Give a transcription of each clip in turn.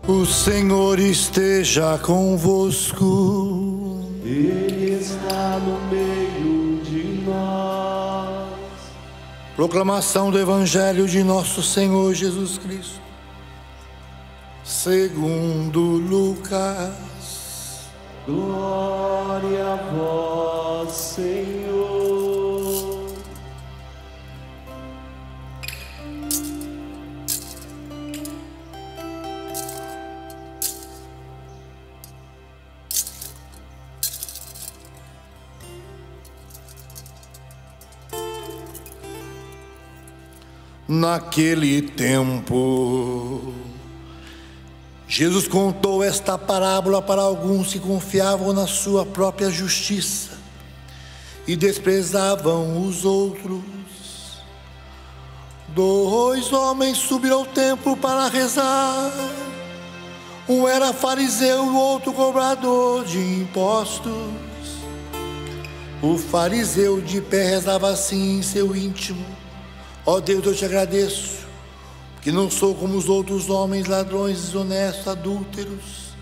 O Senhor esteja convosco. Ele está no meio de nós. Proclamação do Evangelho de nosso Senhor Jesus Cristo, segundo Lucas. Glória a vós, Senhor. Naquele tempo, Jesus contou esta parábola para alguns que confiavam na sua própria justiça e desprezavam os outros. 2 homens subiram ao templo para rezar. Um era fariseu e o outro cobrador de impostos. O fariseu de pé rezava assim em seu íntimo: ó Deus, eu te agradeço, que não sou como os outros homens, ladrões, desonestos, adúlteros,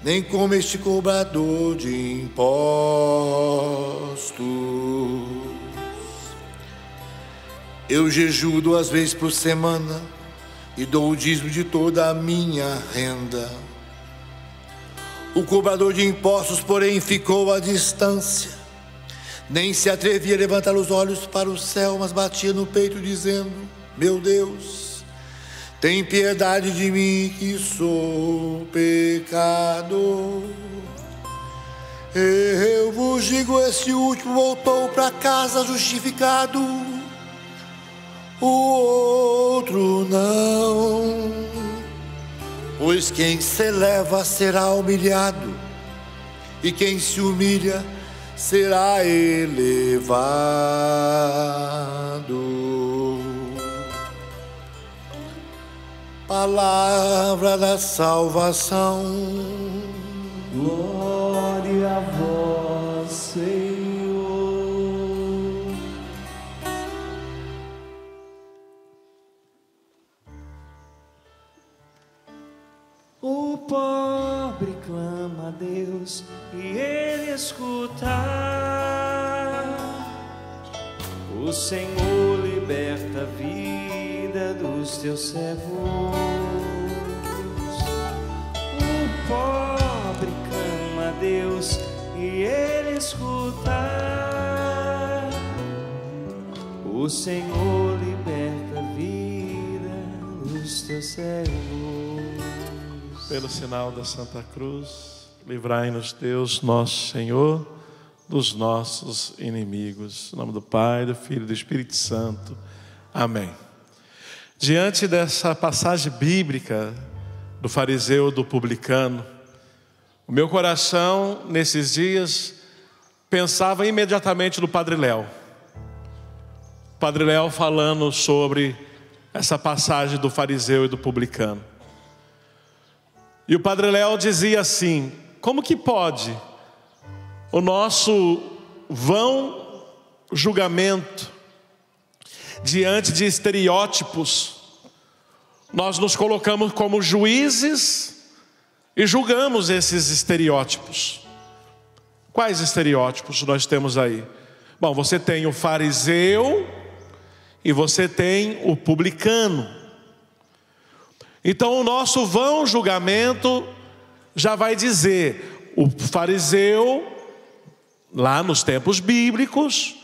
nem como este cobrador de impostos. Eu jejuo 2 vezes por semana e dou o dízimo de toda a minha renda. O cobrador de impostos, porém, ficou à distância. Nem se atrevia a levantar os olhos para o céu, mas batia no peito dizendo: meu Deus, tem piedade de mim que sou pecador. Eu vos digo, esse último voltou para casa justificado, o outro não. Pois quem se eleva será humilhado, e quem se humilha será elevado. Palavra da salvação. Glória a vós, Senhor. O pobre clama a Deus e Ele escuta. O Senhor liberta a vida dos teus servos. O pobre clama a Deus e Ele escuta. O Senhor liberta a vida dos teus servos. Pelo sinal da Santa Cruz, livrai-nos Deus, nosso Senhor, dos nossos inimigos. Em nome do Pai, do Filho e do Espírito Santo. Amém. Diante dessa passagem bíblica do fariseu e do publicano, o meu coração, nesses dias, pensava imediatamente no Padre Léo. O Padre Léo falando sobre essa passagem do fariseu e do publicano. E o Padre Léo dizia assim: como que pode o nosso vão julgamento diante de estereótipos, nós nos colocamos como juízes e julgamos esses estereótipos? Quais estereótipos nós temos aí? Bom, você tem o fariseu e você tem o publicano. Então o nosso vão julgamento já vai dizer: o fariseu, lá nos tempos bíblicos,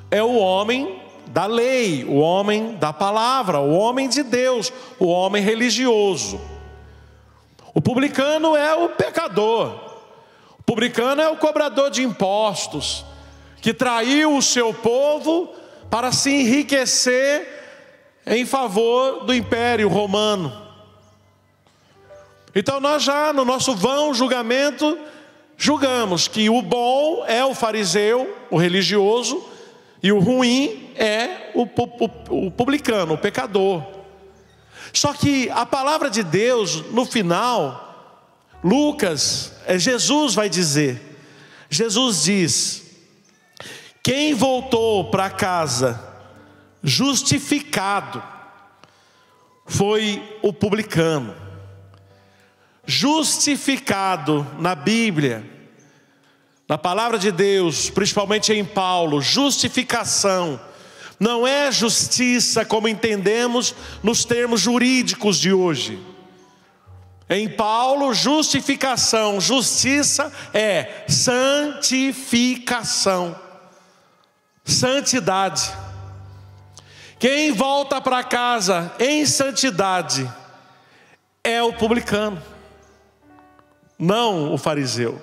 é o homem da lei, o homem da palavra, o homem de Deus, o homem religioso. O publicano é o pecador. O publicano é o cobrador de impostos, que traiu o seu povo para se enriquecer em favor do Império Romano. Então nós já no nosso vão julgamento julgamos que o bom é o fariseu, o religioso, e o ruim é o publicano, o pecador. Só que a palavra de Deus, no final, Jesus vai dizer, Jesus diz: quem voltou para casa justificado foi o publicano. Justificado na Bíblia, na palavra de Deus, principalmente em Paulo, justificação não é justiça como entendemos nos termos jurídicos de hoje. Em Paulo, justificação, justiça é santificação, santidade. Quem volta para casa em santidade é o publicano, não o fariseu.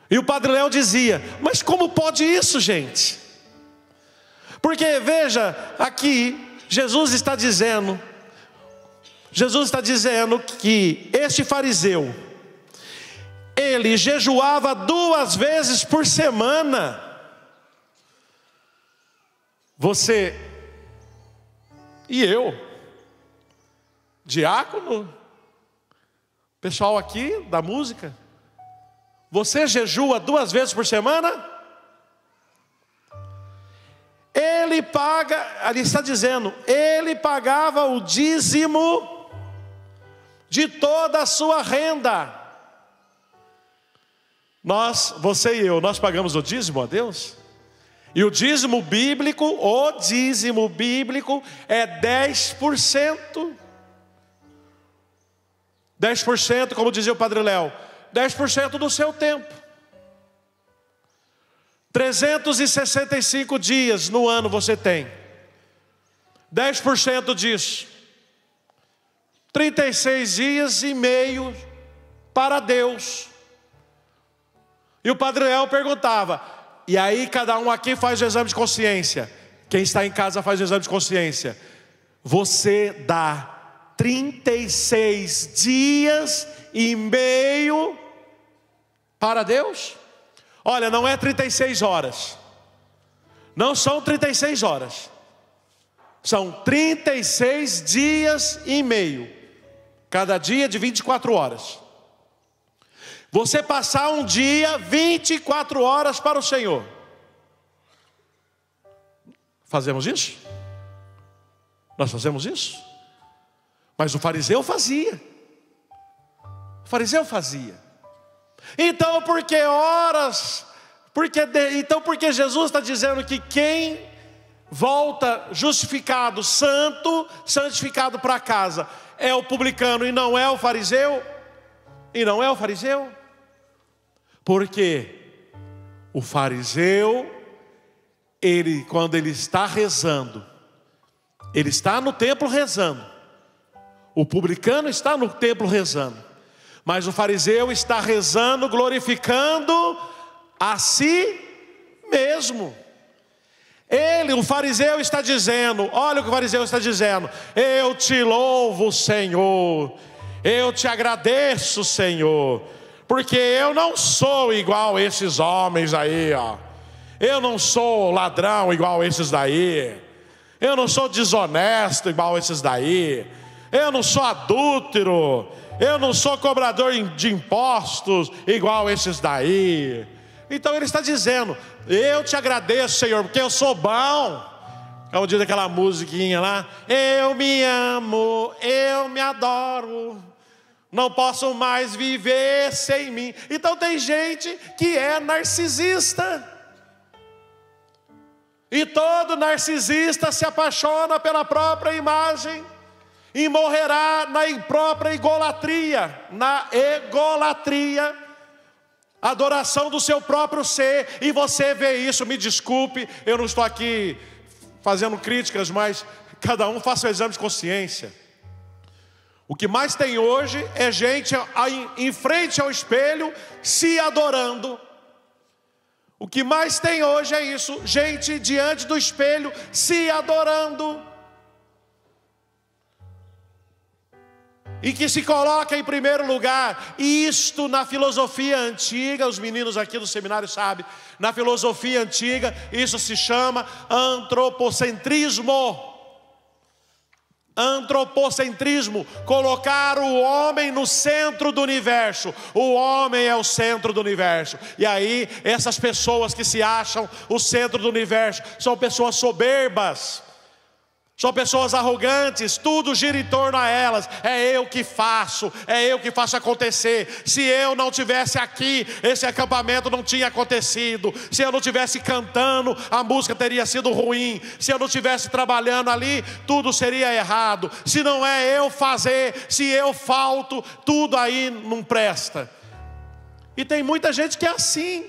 E o Padre Léo dizia: mas como pode isso, gente? Porque veja, aqui Jesus está dizendo que este fariseu, ele jejuava 2 vezes por semana. Você e eu, diácono, pessoal aqui da música, você jejua 2 vezes por semana? Ele paga, ali está dizendo, ele pagava o dízimo de toda a sua renda. Você e eu, nós pagamos o dízimo a Deus? E o dízimo bíblico é 10%. 10%, como dizia o Padre Léo, 10% do seu tempo. 365 dias no ano você tem. 10% disso, 36 dias e meio para Deus. E o Padre Léo perguntava: e aí cada um aqui faz o exame de consciência. Quem está em casa faz o exame de consciência. Você dá 36 dias e meio para Deus? Olha, não é 36 horas. Não são 36 horas. São 36 dias e meio. Cada dia de 24 horas. Você passar um dia 24 horas para o Senhor. Fazemos isso? Nós fazemos isso? Mas o fariseu fazia. O fariseu fazia. Então por que horas? Então por que Jesus está dizendo que quem volta justificado, santificado para casa, é o publicano e não é o fariseu? E não é o fariseu? Porque o fariseu, quando ele está rezando, ele está no templo rezando. O publicano está no templo rezando. Mas o fariseu está rezando, glorificando a si mesmo. O fariseu está dizendo, olha o que o fariseu está dizendo: eu te louvo, Senhor, eu te agradeço, Senhor, porque eu não sou igual a esses homens aí, ó. Eu não sou ladrão igual a esses daí. Eu não sou desonesto igual a esses daí. Eu não sou adúltero. Eu não sou cobrador de impostos igual a esses daí. Então ele está dizendo: eu te agradeço, Senhor, porque eu sou bom. Como diz aquela musiquinha lá: eu me amo, eu me adoro, não posso mais viver sem mim. Então tem gente que é narcisista. E todo narcisista se apaixona pela própria imagem e morrerá na própria egolatria, adoração do seu próprio ser. E você vê isso, me desculpe, eu não estou aqui fazendo críticas, mas cada um faça o exame de consciência. O que mais tem hoje é gente em frente ao espelho se adorando. O que mais tem hoje é isso, gente diante do espelho se adorando. E que se coloca em primeiro lugar. Isto na filosofia antiga, os meninos aqui do seminário sabem, na filosofia antiga isso se chama antropocentrismo. Antropocentrismo, colocar o homem no centro do universo. O homem é o centro do universo. E aí essas pessoas que se acham o centro do universo são pessoas soberbas. São pessoas arrogantes, tudo gira em torno a elas. É eu que faço acontecer. Se eu não tivesse aqui, esse acampamento não tinha acontecido. Se eu não tivesse cantando, a música teria sido ruim. Se eu não estivesse trabalhando ali, tudo seria errado. Se não é eu fazer, se eu falto, tudo aí não presta. E tem muita gente que é assim.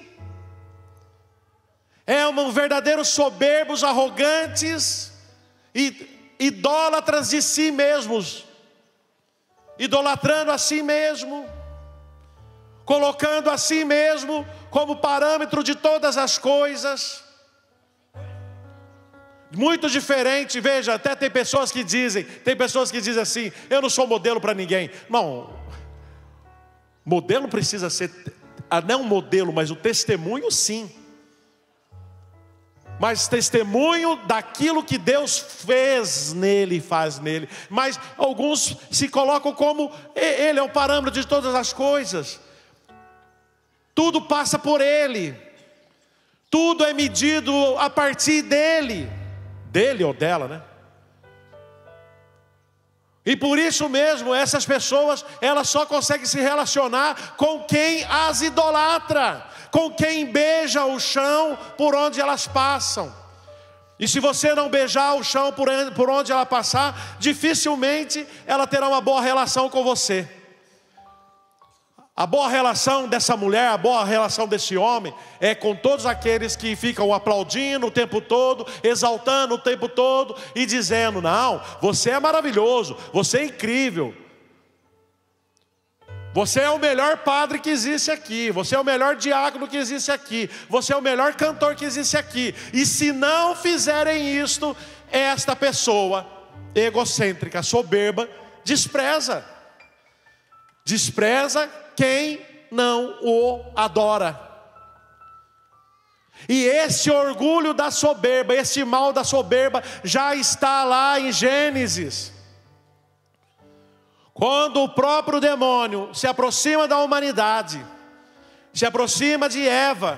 É um verdadeiro soberbos, arrogantes e idólatras de si mesmos, idolatrando a si mesmo, colocando a si mesmo como parâmetro de todas as coisas. Muito diferente, veja, até tem pessoas que dizem assim: eu não sou modelo para ninguém. Não, modelo precisa ser, não modelo, mas o testemunho sim. Mas testemunho daquilo que Deus fez nele e faz nele. Mas alguns se colocam como ele é o parâmetro de todas as coisas. Tudo passa por ele. Tudo é medido a partir dele. Dele ou dela, né? E por isso mesmo, essas pessoas, elas só conseguem se relacionar com quem as idolatra, com quem beija o chão por onde elas passam. E se você não beijar o chão por onde ela passar, dificilmente ela terá uma boa relação com você. A boa relação dessa mulher, a boa relação desse homem é com todos aqueles que ficam aplaudindo o tempo todo, exaltando o tempo todo e dizendo: não, você é maravilhoso, você é incrível, você é o melhor padre que existe aqui, você é o melhor diácono que existe aqui, você é o melhor cantor que existe aqui. E se não fizerem isto, esta pessoa egocêntrica, soberba, despreza quem não o adora. E esse orgulho da soberba, esse mal da soberba já está lá em Gênesis. Quando o próprio demônio se aproxima da humanidade, se aproxima de Eva,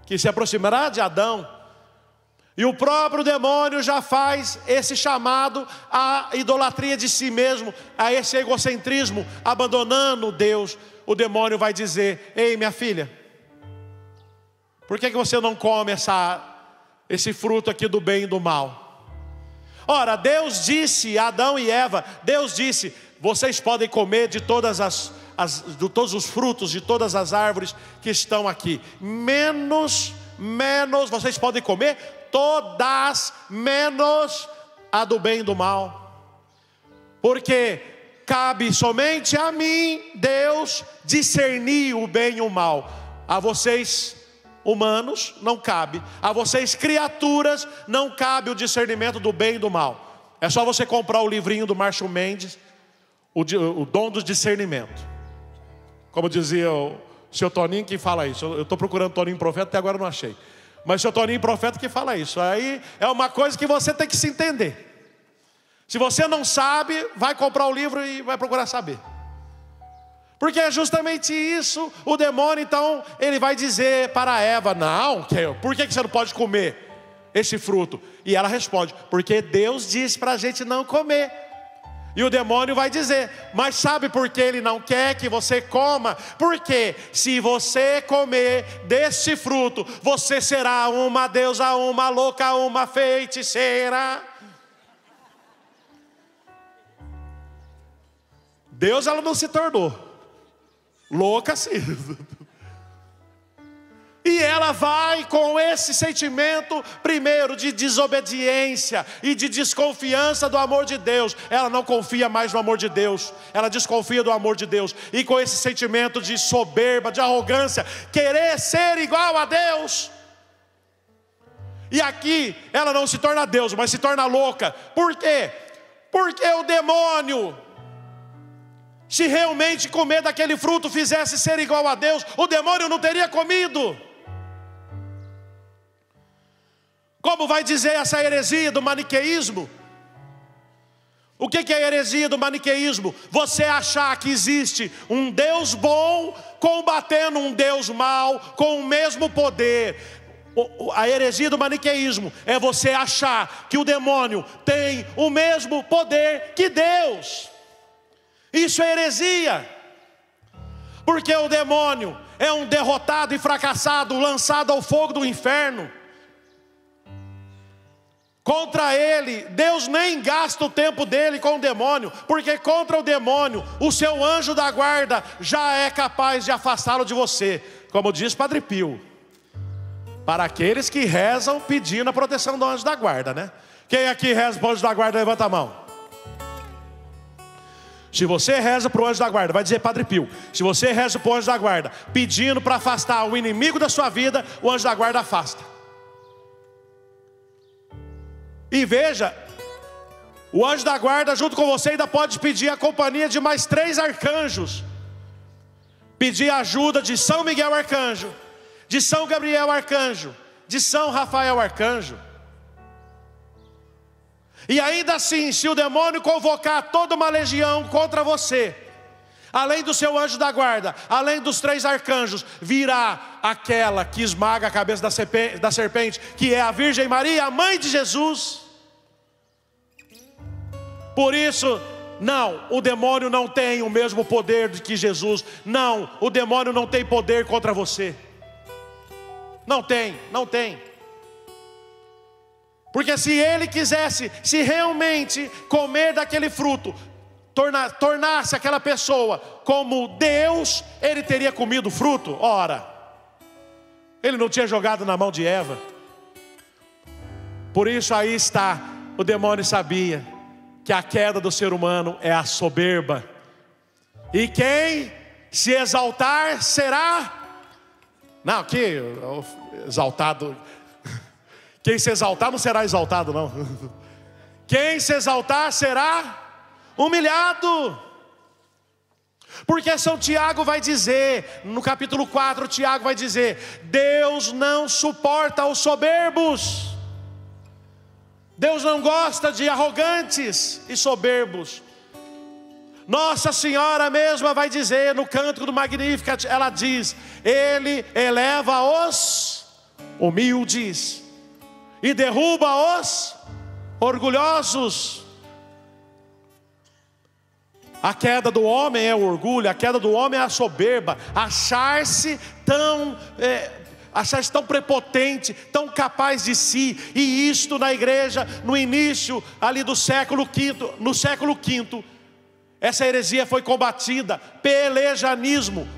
que se aproximará de Adão, e o próprio demônio já faz esse chamado à idolatria de si mesmo, a esse egocentrismo, abandonando Deus. O demônio vai dizer: ei, minha filha, por que você não come esse fruto aqui do bem e do mal? Ora, Deus disse a Adão e Eva, Deus disse: vocês podem comer de todos os frutos, de todas as árvores que estão aqui, menos vocês podem comer todas, menos a do bem e do mal, porque cabe somente a mim, Deus, discernir o bem e o mal. A vocês humanos não cabe, a vocês criaturas não cabe o discernimento do bem e do mal. É só você comprar o livrinho do Márcio Mendes, o dom do discernimento. Como dizia o seu Toninho que fala isso. Eu estou procurando Toninho Profeta, até agora não achei. Mas o seu Toninho Profeta que fala isso. Aí é uma coisa que você tem que se entender. Se você não sabe, vai comprar o livro e vai procurar saber. Porque é justamente isso. O demônio então, ele vai dizer para Eva: não, por que você não pode comer esse fruto? E ela responde: porque Deus disse para a gente não comer. E o demônio vai dizer: mas sabe por que ele não quer que você coma? Porque se você comer desse fruto, você será uma deusa, uma louca, uma feiticeira. Deus, ela não se tornou louca sim. E ela vai com esse sentimento, primeiro, de desobediência e de desconfiança do amor de Deus. Ela não confia mais no amor de Deus, ela desconfia do amor de Deus. E com esse sentimento de soberba, de arrogância, querer ser igual a Deus. E aqui, ela não se torna Deus, mas se torna louca. Por quê? Porque o demônio, se realmente comer daquele fruto fizesse ser igual a Deus, o demônio não teria comido. Como vai dizer essa heresia do maniqueísmo? O que é a heresia do maniqueísmo? Você achar que existe um Deus bom combatendo um Deus mau com o mesmo poder. A heresia do maniqueísmo é você achar que o demônio tem o mesmo poder que Deus. Isso é heresia. Porque o demônio é um derrotado e fracassado, lançado ao fogo do inferno. Contra ele, Deus nem gasta o tempo dele com o demônio, porque contra o demônio, o seu anjo da guarda já é capaz de afastá-lo de você. Como diz Padre Pio, para aqueles que rezam pedindo a proteção do anjo da guarda, né? Quem aqui reza para o anjo da guarda, levanta a mão. Se você reza para o anjo da guarda, vai dizer Padre Pio, se você reza para o anjo da guarda pedindo para afastar o inimigo da sua vida, o anjo da guarda afasta. E veja, o anjo da guarda junto com você ainda pode pedir a companhia de mais 3 arcanjos. Pedir a ajuda de São Miguel Arcanjo, de São Gabriel Arcanjo, de São Rafael Arcanjo. E ainda assim, se o demônio convocar toda uma legião contra você, além do seu anjo da guarda, além dos 3 arcanjos, virá aquela que esmaga a cabeça da serpente, que é a Virgem Maria, a mãe de Jesus. Por isso, não, o demônio não tem o mesmo poder que Jesus. Não, o demônio não tem poder contra você. Não tem, não tem. Porque se ele quisesse, se realmente comer daquele fruto, tornar-se aquela pessoa como Deus, ele teria comido o fruto? Ora, ele não tinha jogado na mão de Eva. Por isso aí está, o demônio sabia que a queda do ser humano é a soberba. E quem se exaltar será... Não, que exaltado... Quem se exaltar não será exaltado, não. Quem se exaltar será humilhado. Porque São Tiago vai dizer, no capítulo 4, Tiago vai dizer: Deus não suporta os soberbos. Deus não gosta de arrogantes e soberbos. Nossa Senhora mesma vai dizer no Cântico do Magnificat, ela diz: Ele eleva os humildes e derruba os orgulhosos. A queda do homem é o orgulho, a queda do homem é a soberba, achar-se tão prepotente, tão capaz de si. E isto na igreja, no início ali do século V, no século V, essa heresia foi combatida. Pelagianismo.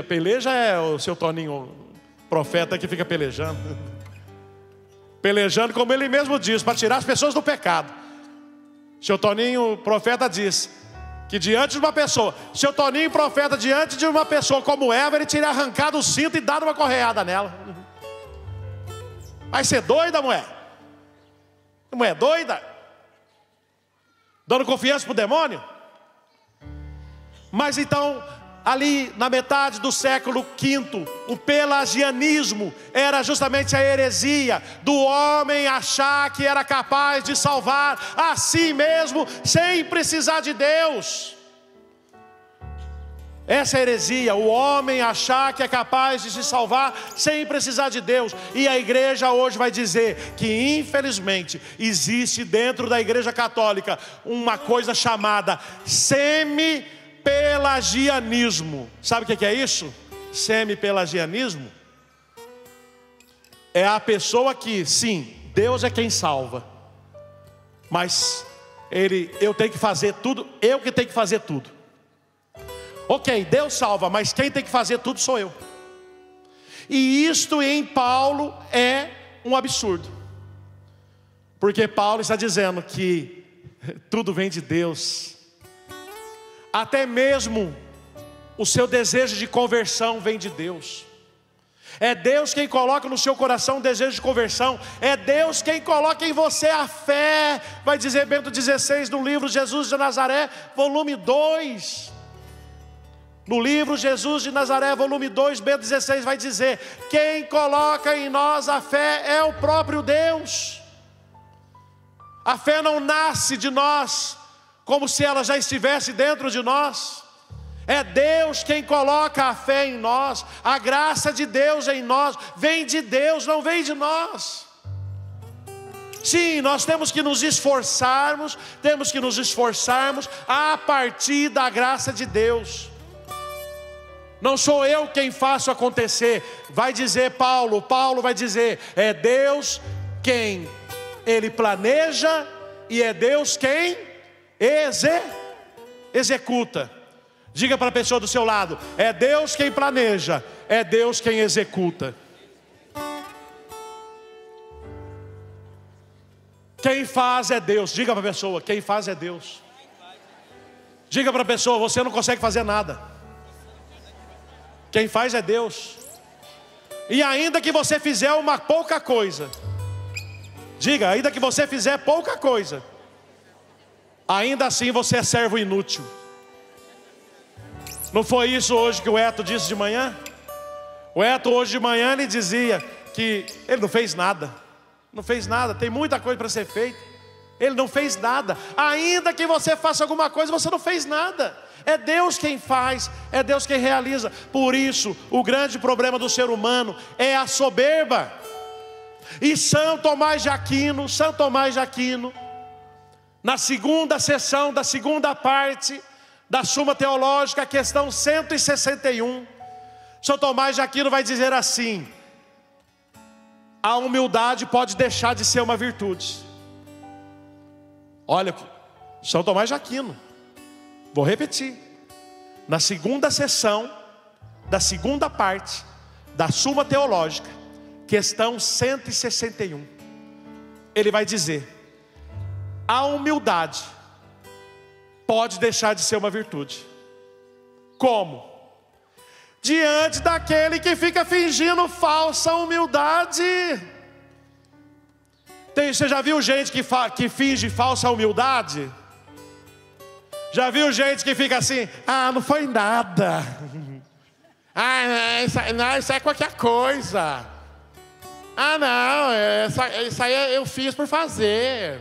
Peleja é o seu Toninho, profeta que fica pelejando. Pelejando, como ele mesmo diz, para tirar as pessoas do pecado. Seu Toninho, profeta, diz que diante de uma pessoa, seu Toninho, profeta, diante de uma pessoa como Eva, ele teria arrancado o cinto e dado uma correada nela. Vai ser doida, mulher? Mulher doida? Dando confiança para o demônio? Mas então, ali na metade do século V, o pelagianismo era justamente a heresia do homem achar que era capaz de salvar a si mesmo sem precisar de Deus. Essa heresia, o homem achar que é capaz de se salvar sem precisar de Deus. E a igreja hoje vai dizer que infelizmente existe dentro da igreja católica uma coisa chamada semi-pelagianismo. Sabe o que é isso? Semi-pelagianismo é a pessoa que, sim, Deus é quem salva, mas eu tenho que fazer tudo, eu que tenho que fazer tudo. Ok, Deus salva, mas quem tem que fazer tudo sou eu. E isto em Paulo é um absurdo, porque Paulo está dizendo que tudo vem de Deus. Até mesmo o seu desejo de conversão vem de Deus. É Deus quem coloca no seu coração o desejo de conversão. É Deus quem coloca em você a fé. Vai dizer Bento XVI no livro Jesus de Nazaré, volume 2. No livro Jesus de Nazaré, volume 2, Bento XVI vai dizer: quem coloca em nós a fé é o próprio Deus. A fé não nasce de nós como se ela já estivesse dentro de nós. É Deus quem coloca a fé em nós. A graça de Deus em nós vem de Deus, não vem de nós. Sim, nós temos que nos esforçarmos a partir da graça de Deus. Não sou eu quem faço acontecer. Vai dizer Paulo vai dizer, é Deus quem Ele planeja e é Deus quem executa. Diga para a pessoa do seu lado, é Deus quem planeja, é Deus quem executa. Quem faz é Deus. Diga para a pessoa, quem faz é Deus. Diga para a pessoa, você não consegue fazer nada. Quem faz é Deus. E ainda que você fizer uma pouca coisa, diga, ainda que você fizer pouca coisa, ainda assim você é servo inútil. Não foi isso hoje que o Eto disse de manhã? O Eto hoje de manhã ele dizia que ele não fez nada. Não fez nada, tem muita coisa para ser feita. Ele não fez nada. Ainda que você faça alguma coisa, você não fez nada. É Deus quem faz, é Deus quem realiza. Por isso, o grande problema do ser humano é a soberba. E São Tomás de Aquino, na segunda sessão da segunda parte da Suma Teológica, questão 161, São Tomás de Aquino vai dizer assim: a humildade pode deixar de ser uma virtude. Olha, São Tomás de Aquino, vou repetir, na segunda sessão da segunda parte da Suma Teológica, questão 161, ele vai dizer: a humildade pode deixar de ser uma virtude. Como? Diante daquele que fica fingindo falsa humildade. Você já viu gente que finge falsa humildade? Já viu gente que fica assim: ah, não foi nada. Ah, isso é qualquer coisa. Ah, não, isso aí eu fiz por fazer.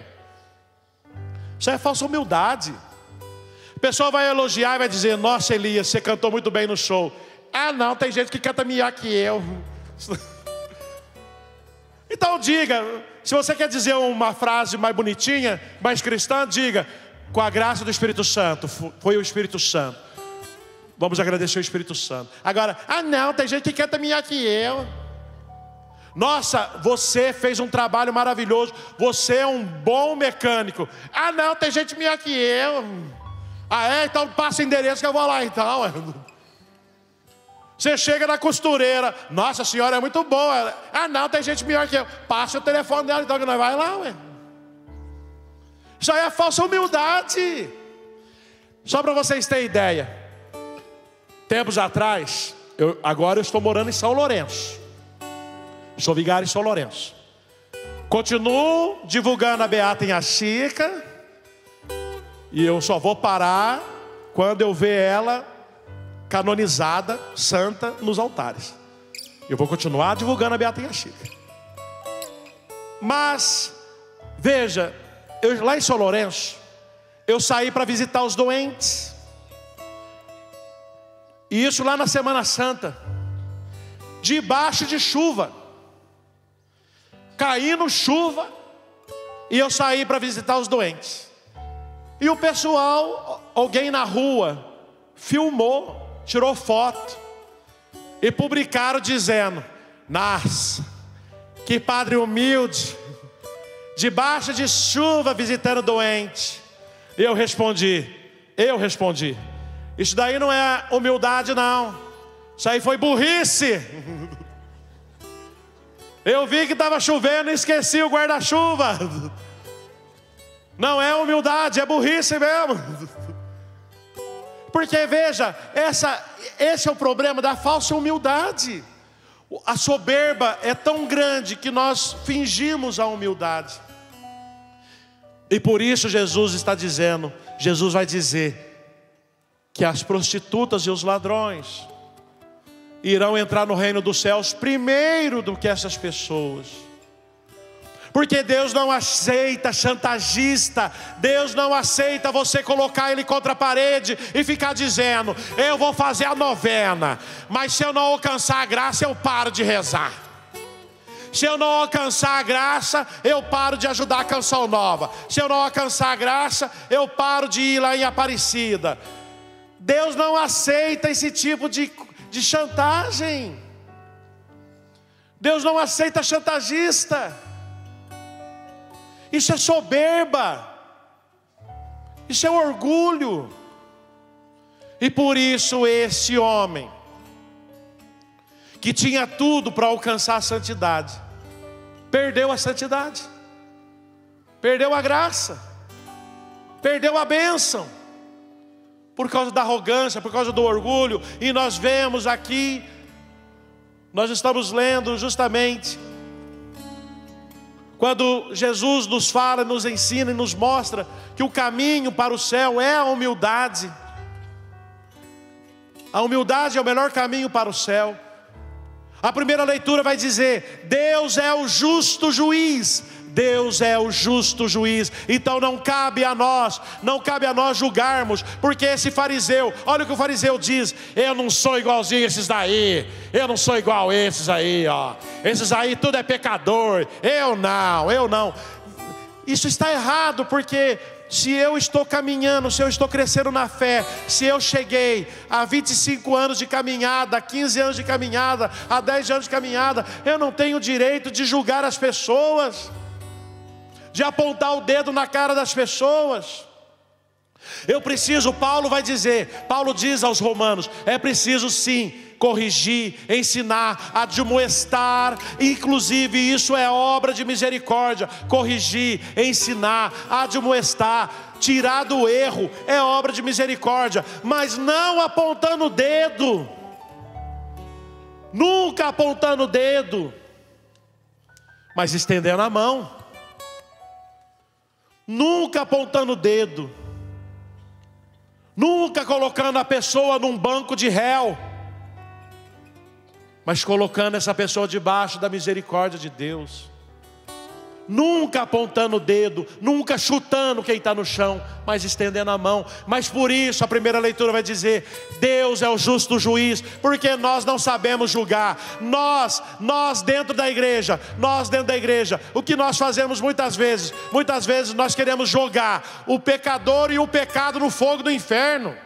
Isso é falsa humildade. A pessoa vai elogiar e vai dizer: nossa, Elias, você cantou muito bem no show. Ah, não, tem gente que canta melhor que eu. Então diga, se você quer dizer uma frase mais bonitinha, mais cristã, diga: com a graça do Espírito Santo, foi o Espírito Santo. Vamos agradecer o Espírito Santo. Agora, ah não, tem gente que canta melhor que eu. Nossa, você fez um trabalho maravilhoso, você é um bom mecânico. Ah não, tem gente melhor que eu. Ah é? Então passa o endereço que eu vou lá então. Você chega na costureira: nossa, a senhora é muito boa. Ah não, tem gente melhor que eu. Passa o telefone dela então que nós vai lá, ué. Isso aí é falsa humildade. Só para vocês terem ideia, tempos atrás, agora eu estou morando em São Lourenço. Sou vigário em São Lourenço. Continuo divulgando a Beata em Axica. E eu só vou parar quando eu ver ela canonizada, santa, nos altares. Eu vou continuar divulgando a Beata em Axica. Mas, veja, lá em São Lourenço, eu saí para visitar os doentes. E isso lá na Semana Santa, debaixo de chuva, caindo chuva, e eu saí para visitar os doentes. E o pessoal, alguém na rua, filmou, tirou foto e publicaram dizendo: nossa, que padre humilde, debaixo de chuva visitando doente. Eu respondi: isso daí não é humildade não, isso aí foi burrice. Eu vi que estava chovendo e esqueci o guarda-chuva. Não é humildade, é burrice mesmo. Porque veja, esse é o problema da falsa humildade. A soberba é tão grande que nós fingimos a humildade. E por isso Jesus vai dizer que as prostitutas e os ladrões irão entrar no reino dos céus primeiro do que essas pessoas. Porque Deus não aceita chantagista. Deus não aceita você colocar Ele contra a parede e ficar dizendo: eu vou fazer a novena, mas se eu não alcançar a graça, eu paro de rezar. Se eu não alcançar a graça, eu paro de ajudar a Canção Nova. Se eu não alcançar a graça, eu paro de ir lá em Aparecida. Deus não aceita esse tipo de chantagem. Deus não aceita chantagista. Isso é soberba. Isso é orgulho. E por isso esse homem, que tinha tudo para alcançar a santidade, perdeu a santidade, perdeu a graça, perdeu a bênção, por causa da arrogância, por causa do orgulho. E nós vemos aqui, nós estamos lendo justamente, quando Jesus nos fala, nos ensina e nos mostra que o caminho para o céu é a humildade. A humildade é o melhor caminho para o céu. A primeira leitura vai dizer: Deus é o justo juiz. Deus é o justo juiz. Então não cabe a nós julgarmos, porque esse fariseu, olha o que o fariseu diz: eu não sou igualzinho a esses daí, eu não sou igual a esses aí, ó. Esses aí tudo é pecador, eu não. Isso está errado, porque se eu estou caminhando, se eu estou crescendo na fé, se eu cheguei a 25 anos de caminhada, a 15 anos de caminhada, a 10 anos de caminhada, eu não tenho direito de julgar as pessoas, de apontar o dedo na cara das pessoas. Eu preciso, Paulo diz aos romanos, é preciso sim corrigir, ensinar, admoestar. Inclusive isso é obra de misericórdia. Corrigir, ensinar, admoestar, tirar do erro é obra de misericórdia, mas não apontando o dedo. Nunca apontando o dedo, mas estendendo a mão. Nunca apontando o dedo, nunca colocando a pessoa num banco de réu, mas colocando essa pessoa debaixo da misericórdia de Deus. Nunca apontando o dedo, nunca chutando quem está no chão, mas estendendo a mão. Mas por isso a primeira leitura vai dizer: Deus é o justo juiz, porque nós não sabemos julgar. Nós dentro da igreja, o que nós fazemos muitas vezes nós queremos jogar o pecador e o pecado no fogo do inferno.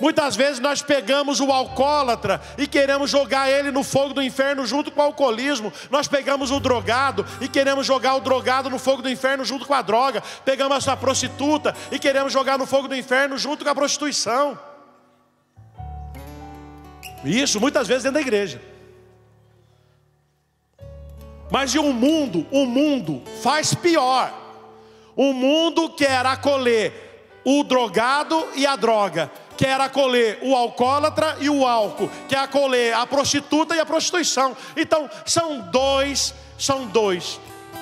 Muitas vezes nós pegamos o alcoólatra e queremos jogar ele no fogo do inferno junto com o alcoolismo. Nós pegamos o drogado e queremos jogar o drogado no fogo do inferno junto com a droga. Pegamos essa prostituta e queremos jogar no fogo do inferno junto com a prostituição. Isso muitas vezes dentro da igreja. Mas o mundo faz pior. O mundo quer acolher o drogado e a droga, quer acolher o alcoólatra e o álcool, quer acolher a prostituta e a prostituição. Então são dois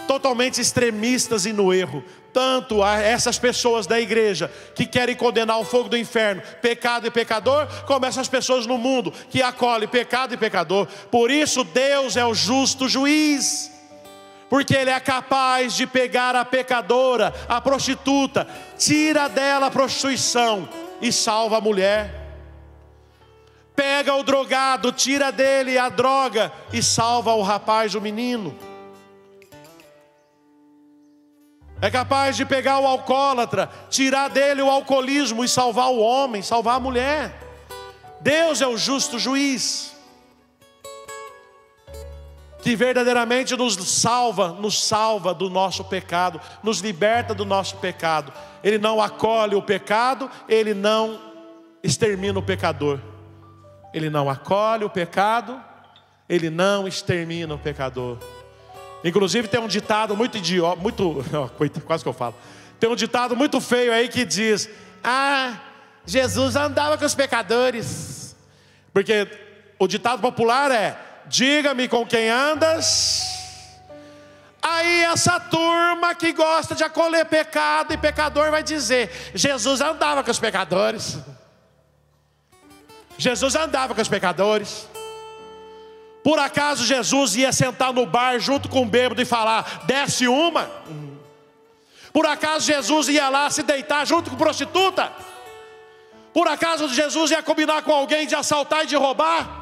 totalmente extremistas e no erro. Tanto a essas pessoas da igreja que querem condenar o fogo do inferno, pecado e pecador, como essas pessoas no mundo que acolhem pecado e pecador. Por isso Deus é o justo juiz, porque Ele é capaz de pegar a pecadora, a prostituta, tira dela a prostituição e salva a mulher. Pega o drogado, tira dele a droga e salva o rapaz, o menino. É capaz de pegar o alcoólatra, tirar dele o alcoolismo e salvar o homem, salvar a mulher. Deus é o justo juiz, que verdadeiramente nos salva do nosso pecado, nos liberta do nosso pecado. Ele não acolhe o pecado, Ele não extermina o pecador. Ele não acolhe o pecado, Ele não extermina o pecador. Inclusive tem um ditado muito idiota, quase que eu falo. Tem um ditado muito feio aí que diz: Jesus andava com os pecadores. Porque o ditado popular é: diga-me com quem andas. Aí essa turma que gosta de acolher pecado e pecador vai dizer: Jesus andava com os pecadores. Jesus andava com os pecadores. Por acaso Jesus ia sentar no bar junto com o bêbado e falar: desce uma? Por acaso Jesus ia lá se deitar junto com prostituta? Por acaso Jesus ia combinar com alguém de assaltar e de roubar?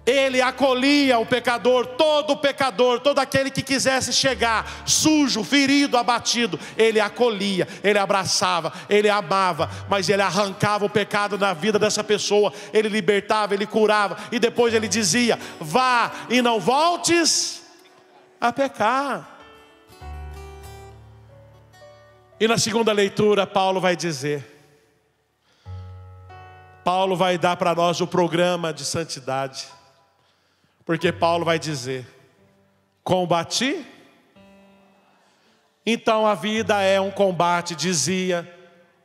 Ele acolhia o pecador, todo aquele que quisesse chegar sujo, ferido, abatido. Ele acolhia, ele abraçava, ele amava, mas ele arrancava o pecado na vida dessa pessoa. Ele libertava, ele curava, e depois ele dizia: vá e não voltes a pecar. E na segunda leitura Paulo vai dar para nós o programa de santidade. Porque Paulo vai dizer: combati. Então a vida é um combate, dizia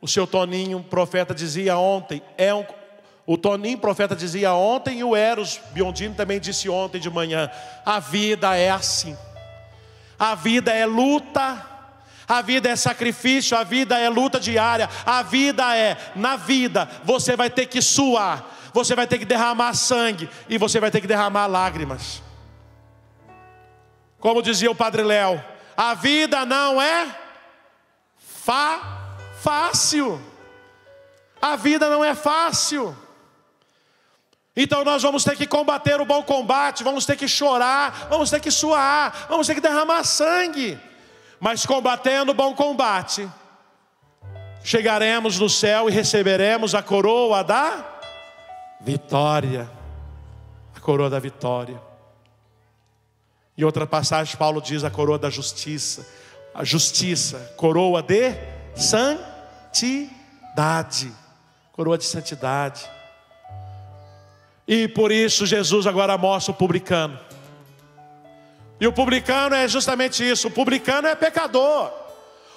o seu Toninho, profeta, dizia ontem. O Toninho, profeta, dizia ontem, e o Eros Biondini também disse ontem de manhã. A vida é assim. A vida é luta, a vida é sacrifício, a vida é luta diária. A vida é, na vida, você vai ter que suar, você vai ter que derramar sangue, e você vai ter que derramar lágrimas. Como dizia o Padre Léo, a vida não é fácil. A vida não é fácil. Então nós vamos ter que combater o bom combate, vamos ter que chorar, vamos ter que suar, vamos ter que derramar sangue. Mas combatendo o bom combate, chegaremos no céu e receberemos a coroa da vitória. A coroa da vitória. Em outra passagem Paulo diz a coroa da justiça. A justiça, coroa de santidade. Coroa de santidade. E por isso Jesus agora mostra o publicano. E o publicano é justamente isso. O publicano é pecador.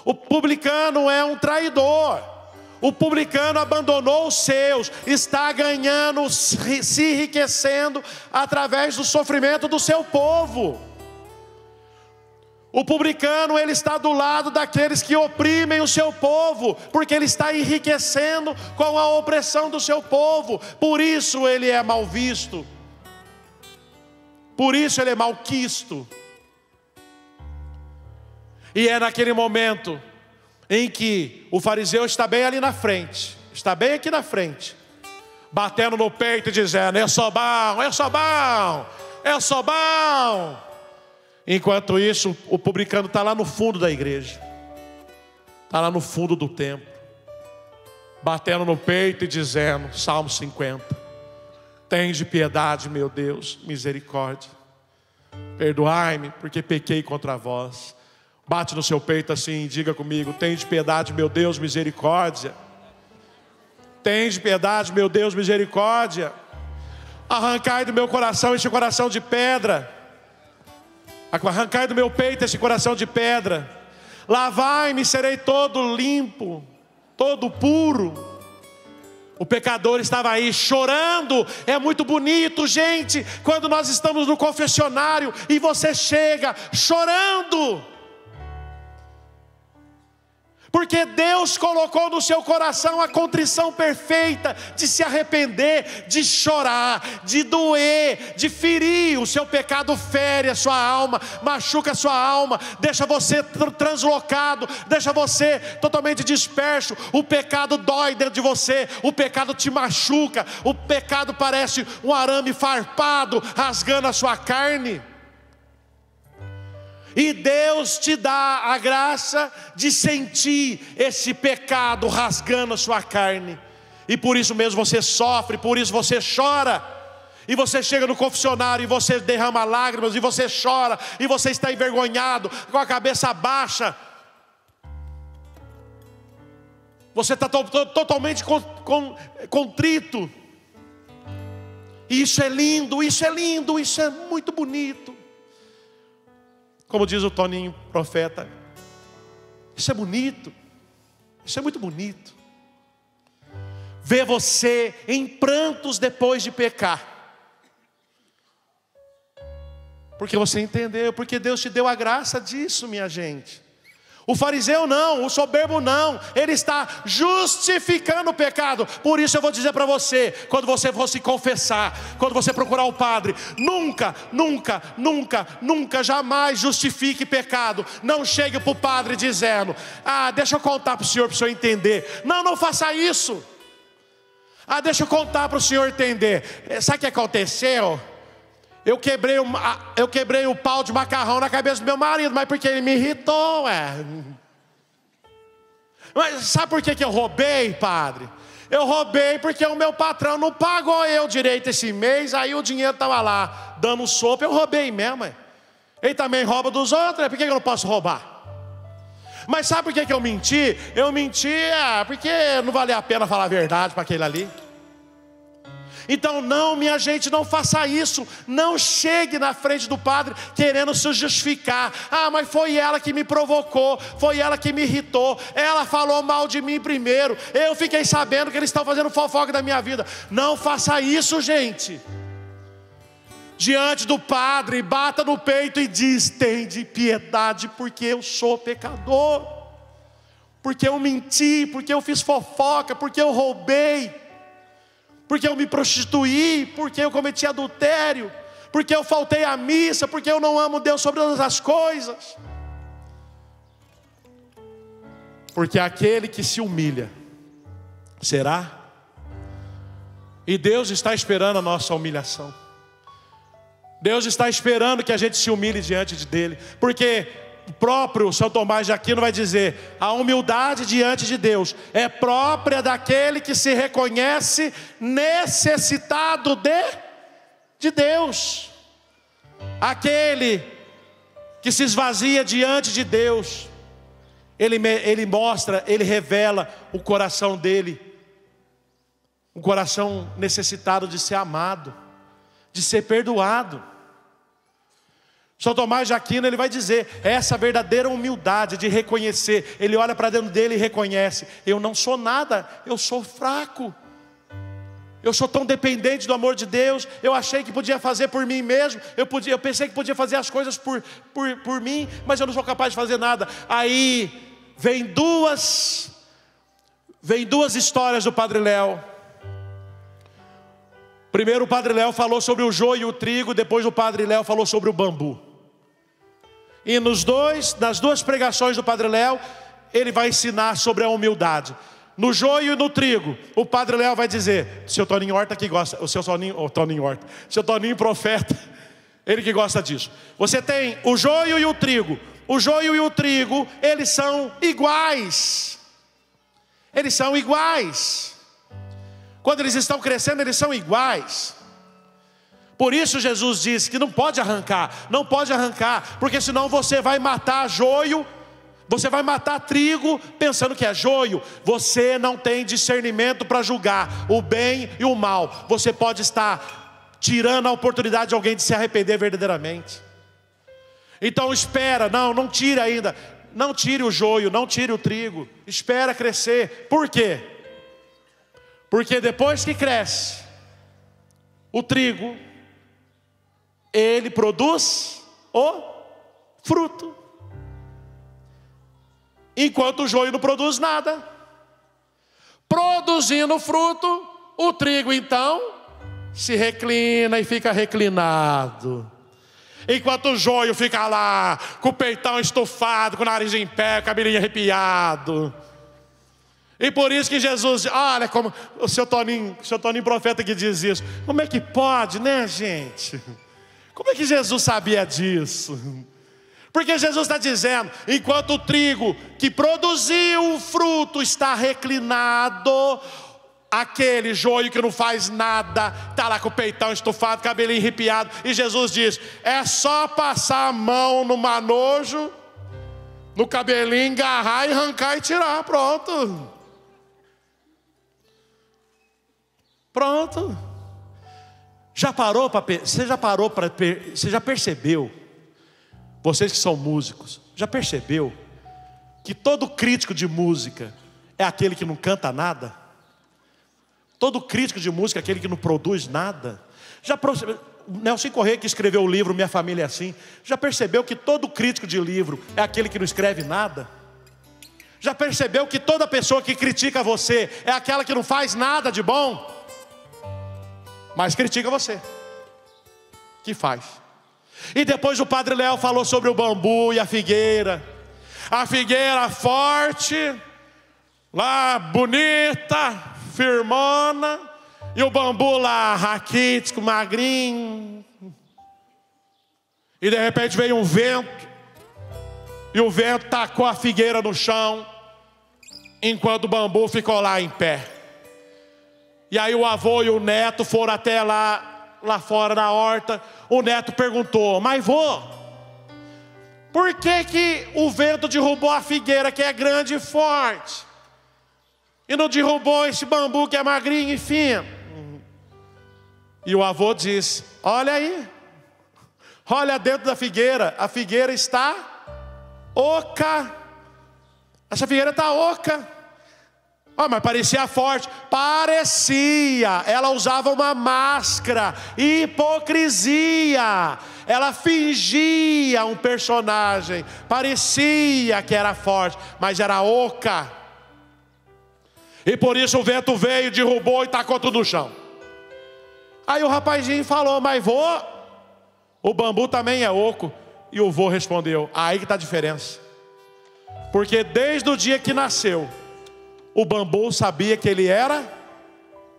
O publicano é um traidor. O publicano abandonou os seus, está ganhando, se enriquecendo através do sofrimento do seu povo. O publicano, ele está do lado daqueles que oprimem o seu povo, porque ele está enriquecendo com a opressão do seu povo. Por isso ele é mal visto. Por isso ele é malquisto. E é naquele momento em que o fariseu está bem ali na frente, está bem aqui na frente, batendo no peito e dizendo: eu sou bom, eu sou bom, eu sou bom. Enquanto isso, o publicano está lá no fundo da igreja, está lá no fundo do templo, batendo no peito e dizendo, Salmo 50: tende piedade, meu Deus, misericórdia, perdoai-me, porque pequei contra vós. Bate no seu peito assim e diga comigo: tende piedade, meu Deus, misericórdia. Tende piedade, meu Deus, misericórdia. Arrancai do meu coração este coração de pedra. Arrancai do meu peito este coração de pedra. Lavai-me, serei todo limpo, todo puro. O pecador estava aí chorando. É muito bonito, gente, quando nós estamos no confessionário e você chega chorando. Porque Deus colocou no seu coração a contrição perfeita de se arrepender, de chorar, de doer, de ferir. O seu pecado fere a sua alma, machuca a sua alma, deixa você translocado, deixa você totalmente disperso. O pecado dói dentro de você, o pecado te machuca, o pecado parece um arame farpado rasgando a sua carne. E Deus te dá a graça de sentir esse pecado rasgando a sua carne. E por isso mesmo você sofre, por isso você chora. E você chega no confessionário e você derrama lágrimas, e você chora, e você está envergonhado, com a cabeça baixa. Você está totalmente contrito. E isso é lindo, isso é lindo, isso é muito bonito. Como diz o Toninho, profeta, isso é bonito, isso é muito bonito. Ver você em prantos depois de pecar. Porque você entendeu, porque Deus te deu a graça disso, minha gente. O fariseu não, o soberbo não, ele está justificando o pecado. Por isso eu vou dizer para você, quando você for se confessar, quando você procurar o padre, nunca, nunca, nunca, nunca, jamais justifique pecado. Não chegue para o padre dizendo: deixa eu contar para o senhor entender. Não, não faça isso. Deixa eu contar para o senhor entender. Sabe o que aconteceu? Eu quebrei o pau de macarrão na cabeça do meu marido, mas porque ele me irritou, Mas sabe por que eu roubei, padre? Eu roubei porque o meu patrão não pagou eu direito esse mês, aí o dinheiro estava lá, dando sopa, eu roubei mesmo, Ele também rouba dos outros, por que eu não posso roubar? Mas sabe por que eu menti? Eu menti porque não valia a pena falar a verdade para aquele ali. Então não, minha gente, não faça isso. Não chegue na frente do padre querendo se justificar. Mas foi ela que me provocou, foi ela que me irritou, ela falou mal de mim primeiro, eu fiquei sabendo que eles estão fazendo fofoca da minha vida. Não faça isso, gente. Diante do padre, bata no peito e diz: tende piedade, porque eu sou pecador, porque eu menti, porque eu fiz fofoca, porque eu roubei, porque eu me prostituí, porque eu cometi adultério, porque eu faltei à missa, porque eu não amo Deus sobre todas as coisas. Porque aquele que se humilha será. E Deus está esperando a nossa humilhação. Deus está esperando que a gente se humilhe diante dele. Porque o próprio São Tomás de Aquino vai dizer: a humildade diante de Deus é própria daquele que se reconhece necessitado de Deus. Aquele que se esvazia diante de Deus, ele mostra, ele revela o coração dele, um coração necessitado de ser amado, de ser perdoado. São Tomás de Aquino, ele vai dizer, essa verdadeira humildade de reconhecer. Ele olha para dentro dele e reconhece: eu não sou nada, eu sou fraco, eu sou tão dependente do amor de Deus. Eu achei que podia fazer por mim mesmo, eu pensei que podia fazer as coisas por mim, mas eu não sou capaz de fazer nada. Aí vem duas histórias do Padre Léo. Primeiro o Padre Léo falou sobre o joio e o trigo, depois o Padre Léo falou sobre o bambu. E nas duas pregações do Padre Léo, ele vai ensinar sobre a humildade. No joio e no trigo, o Padre Léo vai dizer, seu Toninho Horta que gosta, seu Toninho profeta, ele que gosta disso. Você tem o joio e o trigo. O joio e o trigo, eles são iguais. Eles são iguais. Quando eles estão crescendo, eles são iguais. Por isso Jesus disse que não pode arrancar, porque senão você vai matar joio, você vai matar trigo pensando que é joio. Você não tem discernimento para julgar o bem e o mal. Você pode estar tirando a oportunidade de alguém de se arrepender verdadeiramente. Então espera, não tire ainda, não tire o joio, não tire o trigo, espera crescer. Por quê? Porque depois que cresce o trigo, ele produz o fruto, enquanto o joio não produz nada. Produzindo fruto, o trigo então se reclina e fica reclinado, enquanto o joio fica lá com o peitão estufado, com o nariz em pé, o cabelinho arrepiado. E por isso que Jesus, olha como o seu Toninho profeta que diz isso. Como é que pode, né, gente? Como é que Jesus sabia disso? Porque Jesus está dizendo, enquanto o trigo que produziu o fruto está reclinado, aquele joio que não faz nada, está lá com o peitão estufado, cabelinho arrepiado. E Jesus diz, é só passar a mão no manojo, no cabelinho, agarrar e arrancar e tirar, pronto. Pronto. Você já percebeu, vocês que são músicos, já percebeu que todo crítico de música é aquele que não canta nada? Todo crítico de música é aquele que não produz nada? Nelson Corrêa, que escreveu o livro Minha Família é Assim, já percebeu que todo crítico de livro é aquele que não escreve nada? Já percebeu que toda pessoa que critica você é aquela que não faz nada de bom, mas critica você, que faz. E depois o Padre Léo falou sobre o bambu e a figueira. A figueira forte, lá bonita, firmona, e o bambu lá raquítico, magrinho. E de repente veio um vento, e o vento tacou a figueira no chão, enquanto o bambu ficou lá em pé. E aí o avô e o neto foram até lá fora na horta. O neto perguntou: mas vô, por que o vento derrubou a figueira que é grande e forte, e não derrubou esse bambu que é magrinho e fino? E o avô disse: olha aí, olha dentro da figueira, a figueira está oca. Essa figueira está oca. Mas parecia forte. Parecia. Ela usava uma máscara, hipocrisia. Ela fingia um personagem. Parecia que era forte, mas era oca. E por isso o vento veio, derrubou e tacou tudo no chão. Aí o rapazinho falou: mas vô, o bambu também é oco. E o vô respondeu: aí que está a diferença. Porque desde o dia que nasceu, o bambu sabia que ele era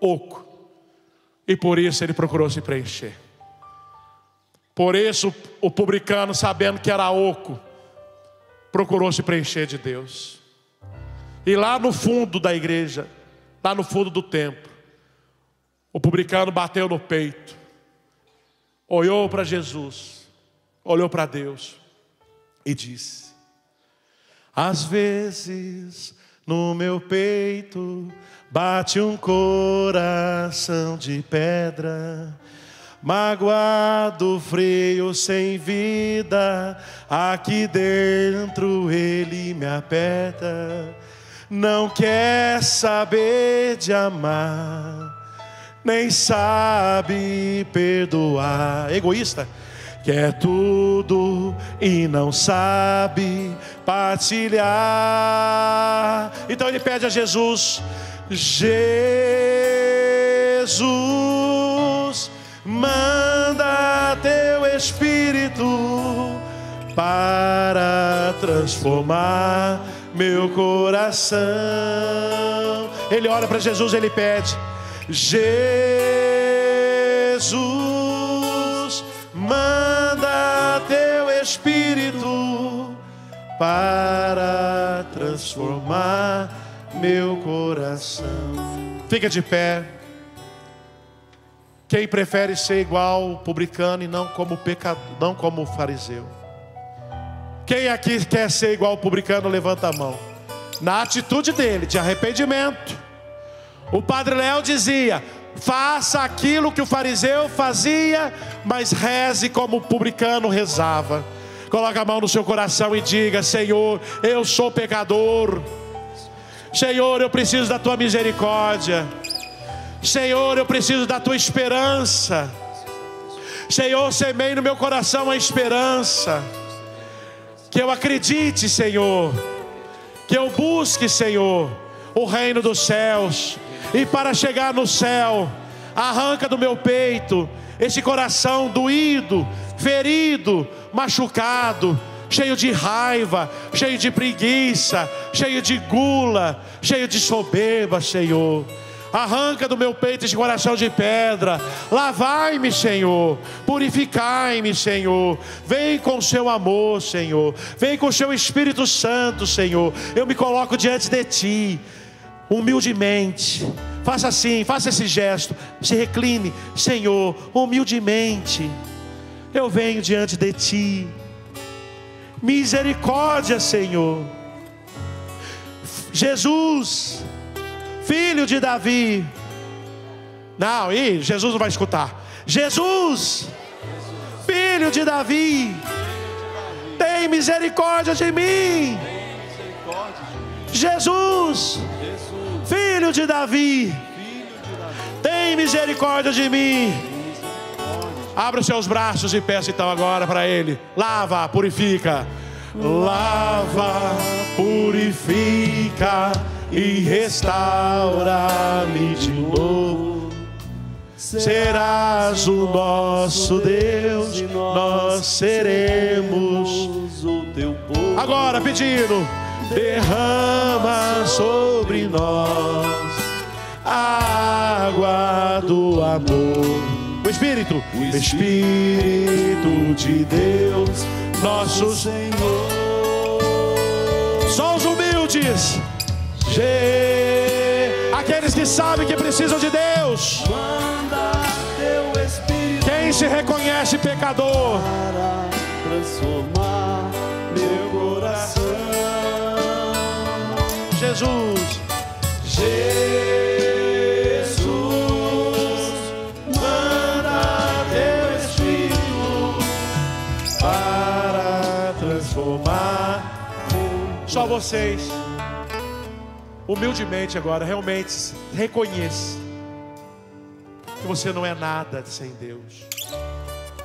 oco, e por isso ele procurou se preencher. Por isso o publicano, sabendo que era oco, procurou se preencher de Deus. E lá no fundo da igreja, lá no fundo do templo, o publicano bateu no peito, olhou para Jesus, olhou para Deus e disse: às vezes no meu peito bate um coração de pedra, magoado, frio, sem vida. Aqui dentro ele me aperta. Não quer saber de amar, nem sabe perdoar. Egoísta. Quer tudo e não sabe partilhar. Então ele pede a Jesus: Jesus, manda teu Espírito para transformar meu coração. Ele ora para Jesus, ele pede: Jesus, manda teu Espírito para transformar meu coração. Fica de pé. Quem prefere ser igual ao publicano e não como pecador, não como fariseu? Quem aqui quer ser igual ao publicano, levanta a mão. Na atitude dele, de arrependimento. O Padre Léo dizia: faça aquilo que o fariseu fazia, mas reze como o publicano rezava. Coloque a mão no seu coração e diga: Senhor, eu sou pecador. Senhor, eu preciso da tua misericórdia. Senhor, eu preciso da tua esperança. Senhor, semei no meu coração a esperança. Que eu acredite, Senhor. Que eu busque, Senhor, o reino dos céus. E para chegar no céu, arranca do meu peito esse coração doído, ferido, machucado, cheio de raiva, cheio de preguiça, cheio de gula, cheio de soberba, Senhor. Arranca do meu peito esse coração de pedra. Lavai-me, Senhor. Purificai-me, Senhor. Vem com o seu amor, Senhor. Vem com o seu Espírito Santo, Senhor. Eu me coloco diante de Ti, humildemente. Faça assim, faça esse gesto. Se recline, Senhor, humildemente. Eu venho diante de Ti. Misericórdia, Senhor. Jesus, Filho de Davi. Não, Jesus não vai escutar. Jesus, Filho de Davi, tem misericórdia de mim. Jesus, Filho de Davi, tem misericórdia de mim. Abra os seus braços e peça então agora para Ele. Lava, purifica. lava, purifica e restaura-me de novo. Serás o nosso Deus, nós seremos o teu povo. Agora pedindo, derrama sobre nós a água do amor. O Espírito de Deus, nosso Senhor. Só os humildes, aqueles que sabem que precisam de Deus. Manda teu Espírito. Quem se reconhece pecador Para transformar meu coração. Jesus, manda teu Espírito para transformar. Só vocês, humildemente agora, realmente reconheça que você não é nada sem Deus.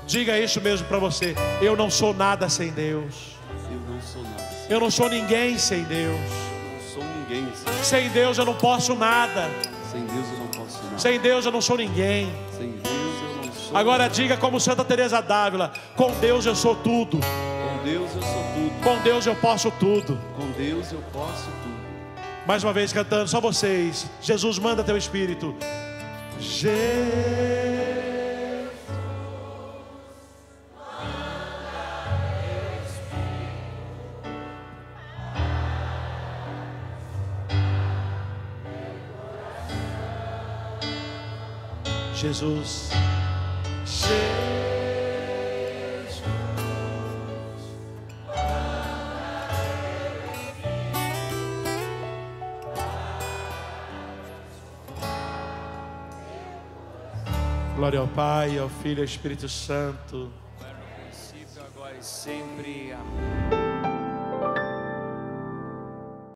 Diga isso mesmo para você: eu não sou nada sem Deus. Eu não sou nada. Eu não sou ninguém sem Deus. Eu não sou ninguém. Sem Deus eu não posso nada. Sem Deus eu não posso nada. Sem Deus eu não sou ninguém. Sem Deus eu não sou. Agora diga como Santa Teresa d'Ávila: com Deus eu sou tudo. Com Deus eu sou tudo. Com Deus eu posso tudo. Com Deus eu posso tudo. Mais uma vez cantando, só vocês. Jesus, manda teu Espírito. Jesus. Glória ao Pai, ao Filho e ao Espírito Santo. No princípio, agora e sempre. Amém.